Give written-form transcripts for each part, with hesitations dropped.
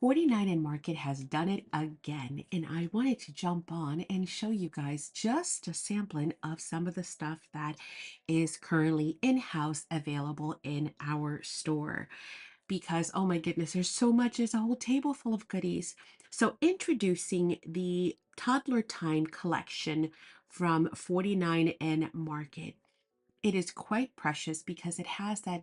49 and Market has done it again, and I wanted to jump on and show you guys just a sampling of some of the stuff that is currently in-house available in our store. Because, oh my goodness, there's so much, there's a whole table full of goodies. So introducing the Toddler Time collection from 49 and Market. It is quite precious because it has that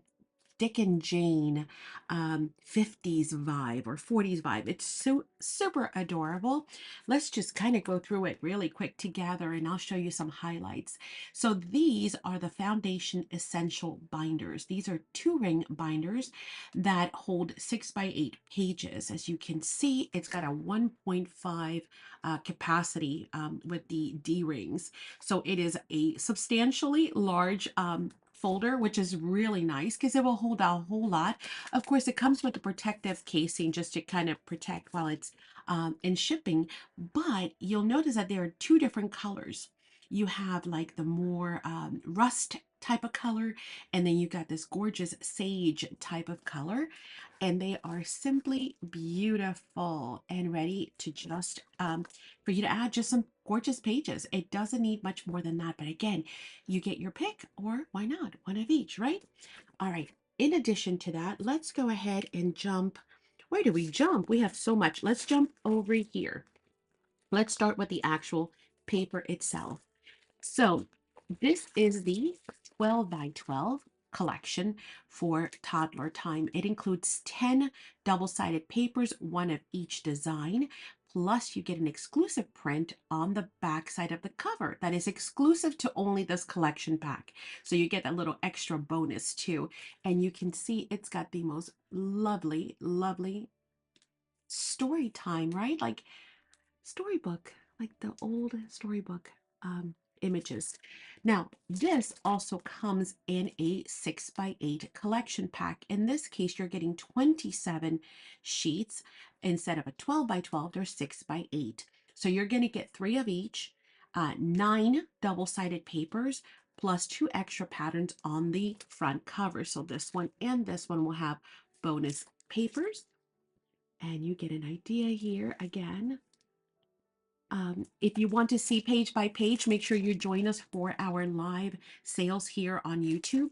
Dick and Jane 50s vibe or 40s vibe. It's so super adorable. Let's just kind of go through it really quick together and I'll show you some highlights. So these are the Foundation Essential Binders. These are 2-ring binders that hold 6 by 8 pages. As you can see, it's got a 1.5 capacity with the D rings. So it is a substantially large folder, which is really nice because it will hold a whole lot. Of course, it comes with a protective casing just to kind of protect while it's in shipping, but you'll notice that there are 2 different colors. You have like the more rust type of color, and then you got this gorgeous sage type of color, and they are simply beautiful and ready to just for you to add just some gorgeous pages. It doesn't need much more than that, but again, you get your pick, or why not? One of each, right? All right. In addition to that, let's go ahead and jump. Where do we jump? We have so much. Let's jump over here. Let's start with the actual paper itself. So this is the 12 by 12 collection for Toddler Time. It includes 10 double-sided papers, one of each design, plus you get an exclusive print on the back side of the cover that is exclusive to only this collection pack. So you get a little extra bonus too. And you can see it's got the most lovely, lovely story time, right? Like storybook, like the old storybook images. Now, this also comes in a 6 by 8 collection pack. In this case, you're getting 27 sheets instead of a 12 by 12, they're 6 by 8. So you're going to get 3 of each, 9 double-sided papers, plus 2 extra patterns on the front cover. So this one and this one will have bonus papers. And you get an idea here again. If you want to see page by page, make sure you join us for our live sales here on YouTube,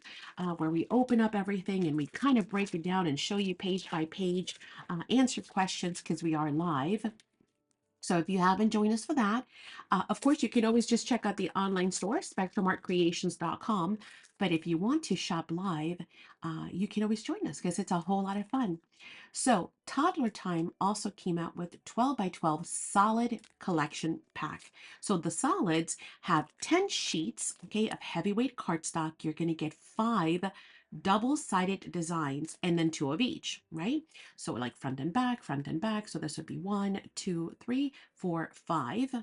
where we open up everything and we kind of break it down and show you page by page, answer questions because we are live. So if you haven't joined us for that, of course, you can always just check out the online store, spectrumartcreations.com. But if you want to shop live, you can always join us because it's a whole lot of fun. So Toddler Time also came out with 12 by 12 solid collection pack. So the solids have 10 sheets, okay, of heavyweight cardstock. You're going to get 5 double-sided designs and then 2 of each, right? So like front and back, front and back. So this would be 1, 2, 3, 4, 5.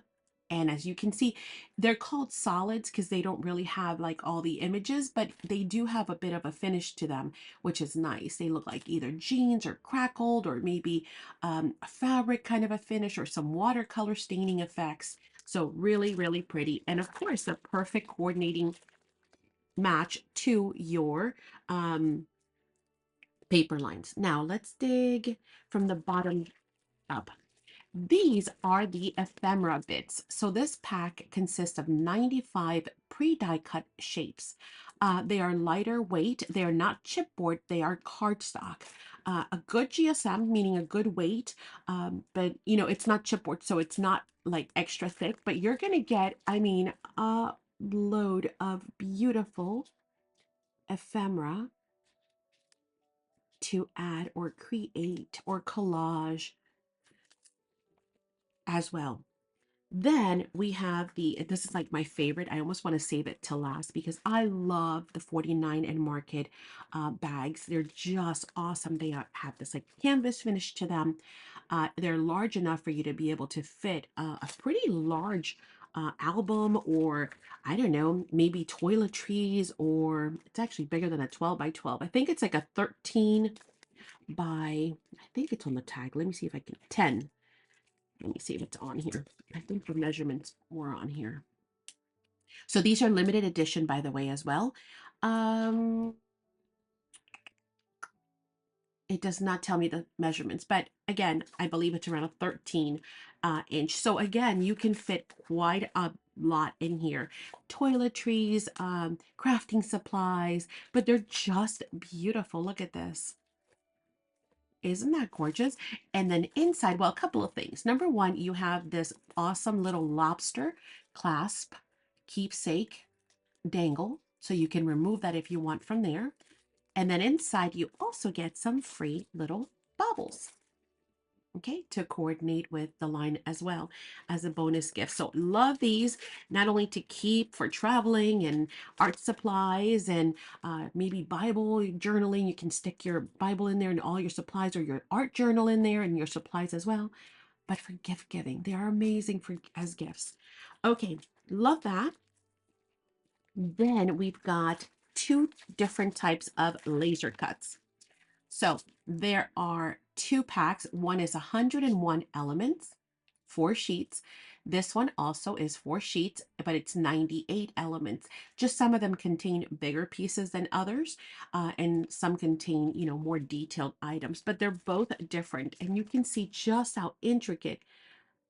And as you can see, they're called solids because they don't really have like all the images, but they do have a bit of a finish to them, which is nice. They look like either jeans or crackled or maybe a fabric kind of a finish or some watercolor staining effects. So really, really pretty. And of course, the perfect coordinating match to your paper lines. Now let's dig from the bottom up. These are the ephemera bits. So this pack consists of 95 pre-die cut shapes. They are lighter weight. They are not chipboard. They are cardstock. A good GSM, meaning a good weight, but you know, it's not chipboard, so it's not like extra thick, but you're going to get, I mean, a load of beautiful ephemera to add or create or collage as well. Then we have this is like my favorite. I almost want to save it to last because I love the 49 and Market bags. They're just awesome. They have this like canvas finish to them. They're large enough for you to be able to fit a pretty large album, or I don't know, maybe toiletries, or it's actually bigger than a 12 by 12. I think it's like a 13 by, I think it's on the tag. Let me see if I can, 10. Let me see if it's on here. I think the measurements were on here. So these are limited edition, by the way, as well. Um, It does not tell me the measurements, but again, I believe it's around a 13 inch. So again, you can fit quite a lot in here. Toiletries, crafting supplies, but they're just beautiful. Look at this. Isn't that gorgeous? And then inside, well, a couple of things. Number one, you have this awesome little lobster clasp keepsake dangle. So you can remove that if you want from there. And then inside, you also get some free little baubles, okay, to coordinate with the line as well as a bonus gift. So love these, not only to keep for traveling and art supplies and maybe Bible journaling. You can stick your Bible in there and all your supplies, or your art journal in there and your supplies as well. But for gift giving, they are amazing for as gifts. Okay, love that. Then we've got two different types of laser cuts. So there are two packs. One is 101 elements, 4 sheets. This one also is 4 sheets, but it's 98 elements. Just some of them contain bigger pieces than others, and some contain, more detailed items, but they're both different. And you can see just how intricate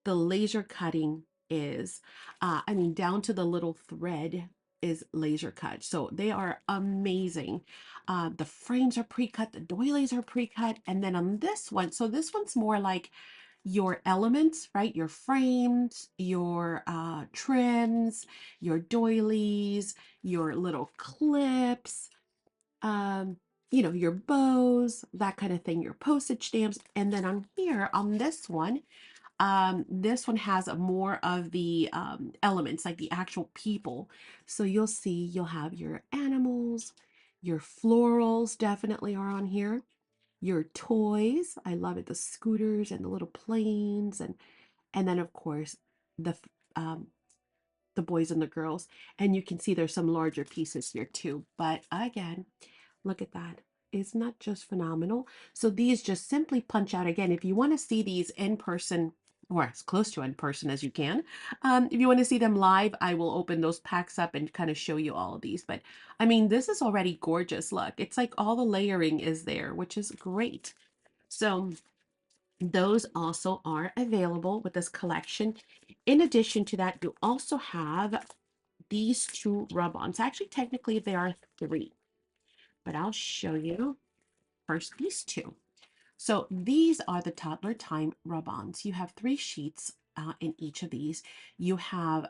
the laser cutting is. I mean, down to the little thread is laser cut. So they are amazing. The frames are pre-cut, the doilies are pre-cut. And then on this one, so this one's more like your elements, right? Your frames, your trims, your doilies, your little clips, um, your bows, that kind of thing, your postage stamps. And then on here, on this one has more of the elements, like the actual people. So you'll have your animals, your florals definitely are on here, your toys. I love it, the scooters and the little planes, and then of course um, the boys and the girls. And you can see there's some larger pieces here too. But again, look at that. Isn't that just phenomenal? So these just simply punch out. Again, if you want to see these in person, or as close to in person as you can, if you want to see them live, I will open those packs up and kind of show you all of these. But I mean, this is already gorgeous. Look, it's like all the layering is there, which is great. So those also are available with this collection. In addition to that, you also have these two rub-ons. Actually, technically, there are three, but I'll show you first these two. So these are the Toddler Time rub-ons. You have 3 sheets in each of these. You have,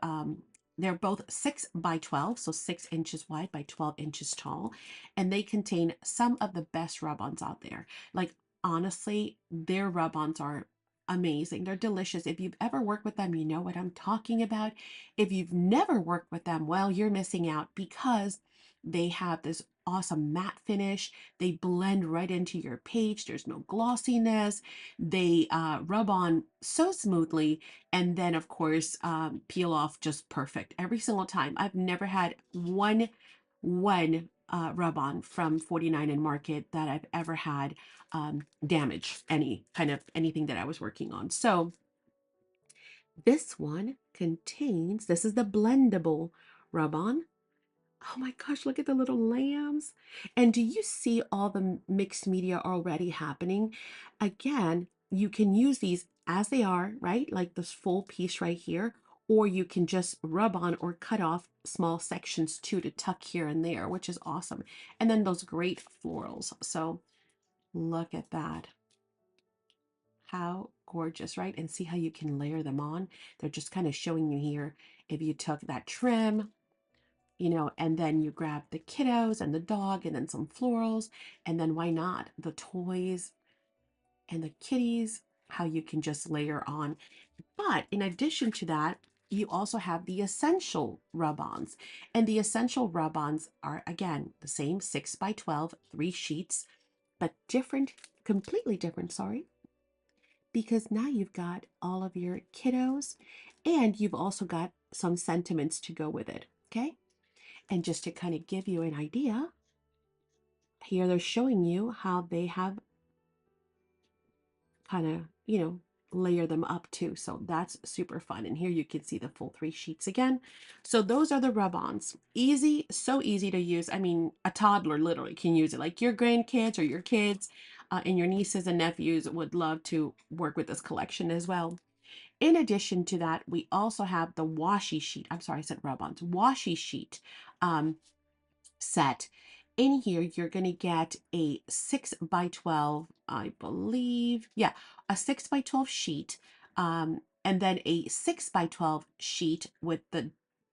they're both 6 by 12, so 6 inches wide by 12 inches tall, and they contain some of the best rub-ons out there. Like, honestly, their rub-ons are amazing. They're delicious. If you've ever worked with them, you know what I'm talking about. If you've never worked with them, well, you're missing out, because they have this awesome matte finish. They blend right into your page. There's no glossiness. They rub on so smoothly, and then of course peel off just perfect every single time. I've never had one rub on from 49 and Market that I've ever had damage anything that I was working on. So this one contains, this is the blendable rub on. Oh my gosh, look at the little lambs. And do you see all the mixed media already happening? Again, you can use these as they are, right? Like this full piece right here, or you can just rub on or cut off small sections too to tuck here and there, which is awesome. And then those great florals. So look at that. How gorgeous, right? And see how you can layer them on. They're just kind of showing you here. If you took that trim, and then you grab the kiddos and the dog and then some florals, and then why not the toys and the kitties, how you can just layer on. But in addition to that, you also have the essential rub-ons, and the essential rub-ons are again the same 6 by 12, 3 sheets, but different, completely different, sorry, because now you've got all of your kiddos and you've also got some sentiments to go with it, okay? And just to kind of give you an idea, here they're showing you how they have kind of, layer them up too. So that's super fun. And here you can see the full 3 sheets again. So those are the rub-ons. Easy, so easy to use. I mean, a toddler literally can use it, like your grandkids or your kids. and your nieces and nephews would love to work with this collection as well. In addition to that, we also have the washi sheet. I'm sorry, I said rub-ons. Washi sheet um, set. In here, you're going to get a 6 by 12, I believe. Yeah, a 6 by 12 sheet, and then a 6 by 12 sheet with the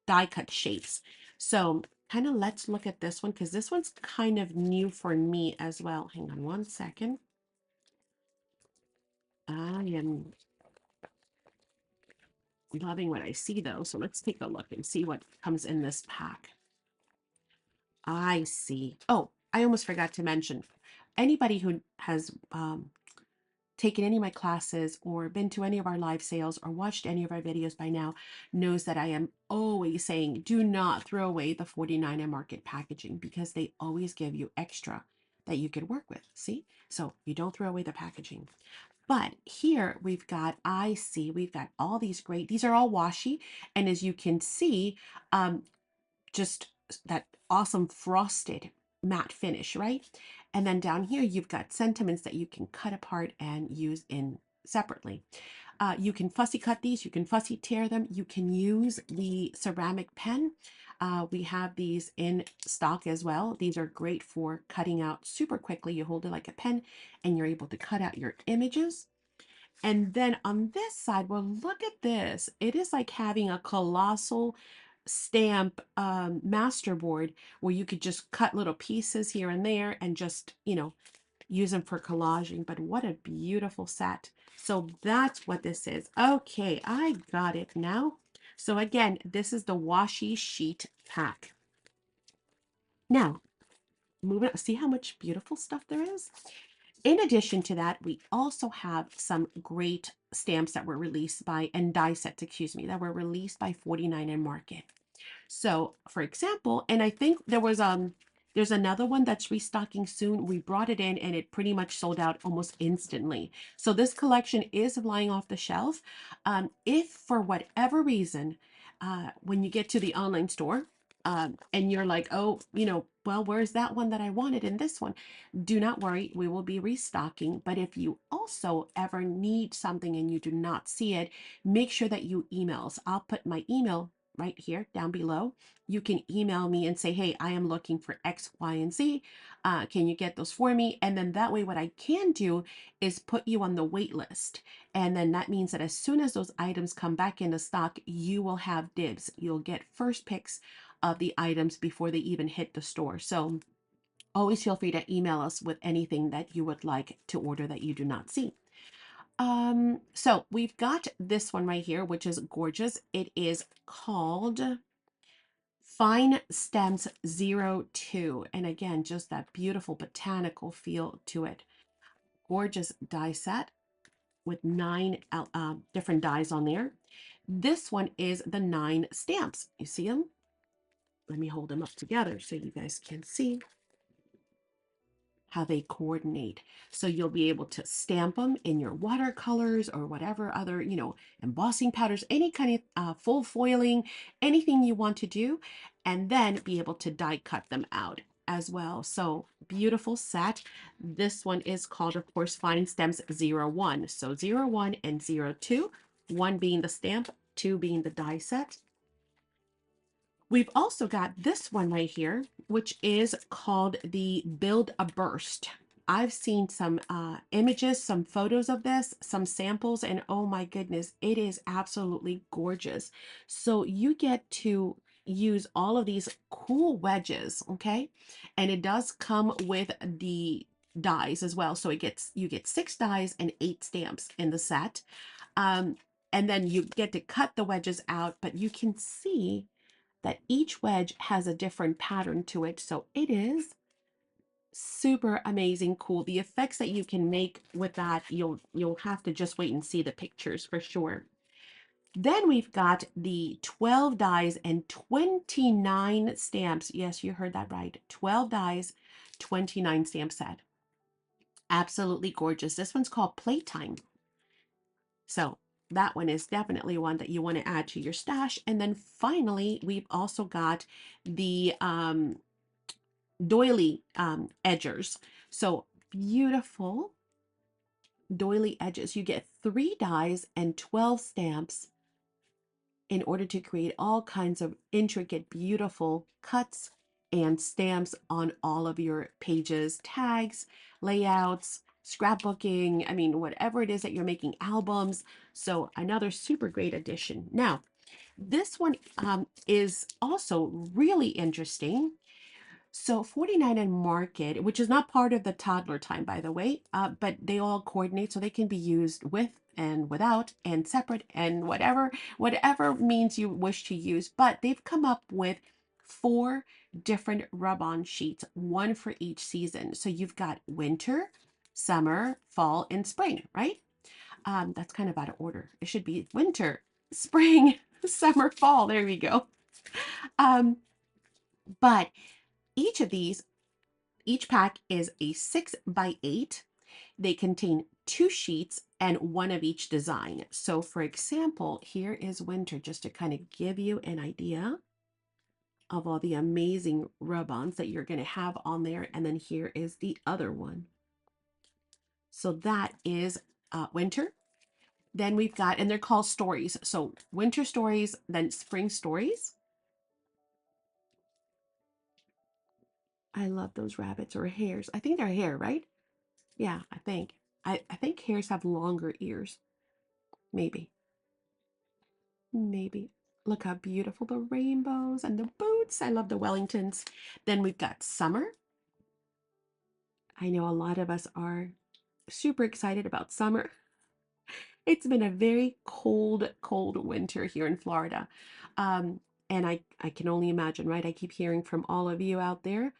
die cut shapes. So kind of let's look at this one because this one's kind of new for me as well. Hang on one second. I am loving what I see though. So let's take a look and see what comes in this pack. I see. Oh, I almost forgot to mention, anybody who has taken any of my classes or been to any of our live sales or watched any of our videos by now knows that I am always saying, do not throw away the 49 and market packaging because they always give you extra that you could work with. See? So you don't throw away the packaging. But here we've got, I see, we've got all these great, these are all washi. And as you can see, just that awesome frosted matte finish, right? And then down here, you've got sentiments that you can cut apart and use in separately. You can fussy cut these, you can fussy tear them, you can use the ceramic pen. We have these in stock as well. These are great for cutting out super quickly. You hold it like a pen and you're able to cut out your images. And then on this side, well, look at this. It is like having a colossal stamp masterboard where you could just cut little pieces here and there and just, use them for collaging. But what a beautiful set. So that's what this is. Okay, I got it now. So again, this is the washi sheet pack. Now, moving on, see how much beautiful stuff there is? In addition to that, we also have some great stamps that were released by, and die sets, excuse me, that were released by 49 and Market. So for example, and I think there's another one that's restocking soon. We brought it in and it pretty much sold out almost instantly. So this collection is flying off the shelf. If for whatever reason, when you get to the online store, and you're like, oh, well, where's that one that I wanted in this one? Do not worry, we will be restocking. But if you also ever need something and you do not see it, make sure that you email us. I'll put my email right here down below. You can email me and say, hey, I am looking for X, Y, and Z. Can you get those for me? And then that way, what I can do is put you on the wait list. And then that means that as soon as those items come back into stock, you will have dibs. You'll get first picks of the items before they even hit the store. So always feel free to email us with anything that you would like to order that you do not see. So we've got this one right here, which is gorgeous. It is called Fine Stems 02. And again, just that beautiful botanical feel to it. Gorgeous die set with 9 different dies on there. This one is the 9 stamps. You see them? Let me hold them up together so you guys can see how they coordinate. So you'll be able to stamp them in your watercolors or whatever other, embossing powders, any kind of full foiling, anything you want to do, and then be able to die cut them out as well. So beautiful set. This one is called, of course, Fine Stems 01. So 01 and 02, 1 being the stamp, 2 being the die set. We've also got this one right here, which is called the Build a Burst. I've seen some images, some photos of this, some samples, and oh my goodness, it is absolutely gorgeous. So you get to use all of these cool wedges, okay? And it does come with the dies as well. So you get 6 dies and 8 stamps in the set. And then you get to cut the wedges out, but you can see that each wedge has a different pattern to it. So it is super amazing cool. The effects that you can make with that, you'll have to just wait and see the pictures for sure. Then we've got the 12 dies and 29 stamps. Yes, you heard that right. 12 dies, 29 stamp set. Absolutely gorgeous. This one's called Playtime. So that one is definitely one that you want to add to your stash. And then finally, we've also got the doily edgers. So beautiful doily edges. You get 3 dies and 12 stamps in order to create all kinds of intricate, beautiful cuts and stamps on all of your pages, tags, layouts, scrapbooking, I mean, whatever it is that you're making, albums. So another super great addition. Now, this one is also really interesting. So 49 and Market, which is not part of the Toddler time, by the way, but they all coordinate so they can be used with and without and separate and whatever means you wish to use. But they've come up with 4 different rub-on sheets, one for each season. So you've got winter, summer, fall, and spring, right? That's kind of out of order. It should be winter, spring, summer, fall. There we go. Um, but each of these Each pack is a 6 by 8. They contain 2 sheets and one of each design. So for example, here is winter, just to kind of give you an idea of all the amazing rub-ons that you're going to have on there. And then here is the other one. So that is winter. Then we've got, and they're called stories. So winter stories, then spring stories. I love those rabbits or hares. I think they're hair, right? Yeah, I think. I think hares have longer ears. Maybe. Maybe. Look how beautiful the rainbows and the boots. I love the Wellingtons. Then we've got summer. I know a lot of us are super excited about summer. It's been a very cold, cold winter here in Florida. Um, and I can only imagine, right? I keep hearing from all of you out there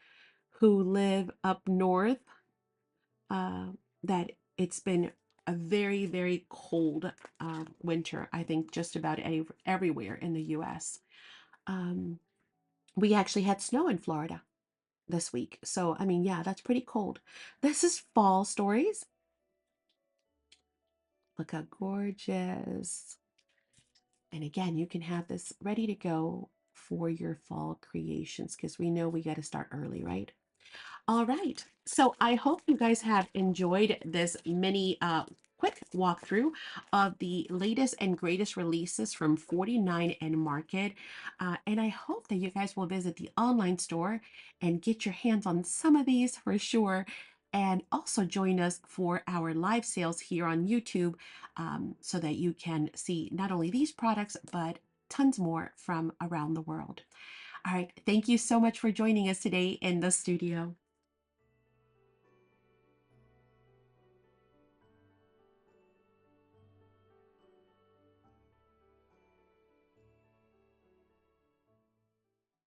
who live up north uh, that it's been a very, very cold winter, I think just about everywhere in the US. Um, we actually had snow in Florida this week. So, I mean, yeah, that's pretty cold. This is fall stories. Look how gorgeous. And again, you can have this ready to go for your fall creations because we know we got to start early, right? All right. So I hope you guys have enjoyed this mini quick walkthrough of the latest and greatest releases from 49 and Market. And I hope that you guys will visit the online store and get your hands on some of these for sure. And also join us for our live sales here on YouTube so that you can see not only these products, but tons more from around the world. All right. Thank you so much for joining us today in the studio.